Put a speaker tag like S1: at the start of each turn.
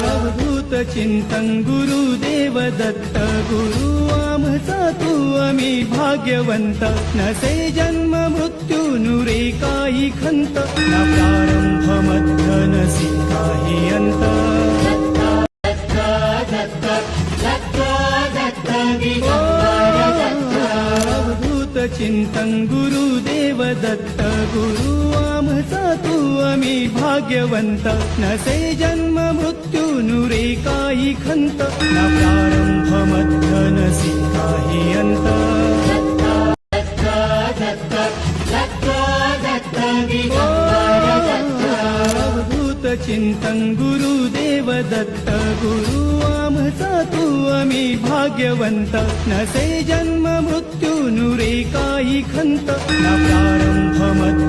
S1: अवधूत चिंतन गुरुदेव दत्त गुरु आमचा तू आम्ही भाग्यवंत नसे जन्म मृत्यू नुरे काही खंत न प्रारंभ मध्य नसी काही अंत अवधूत चिंतन गुरुदेव दत्त गुरु आमचा तू आम्ही भाग्यवंत नसे जन्म मृत्यू नुरे काही खंत न प्रारंभ मध्य नसी काही अंत अवधूत चिंतन गुरुदेव दत्त गुरु आमचा तू आम्ही भाग्यवंत नसे जन्म मृत्यू नुरे काही खंत न प्रारंभ मध्य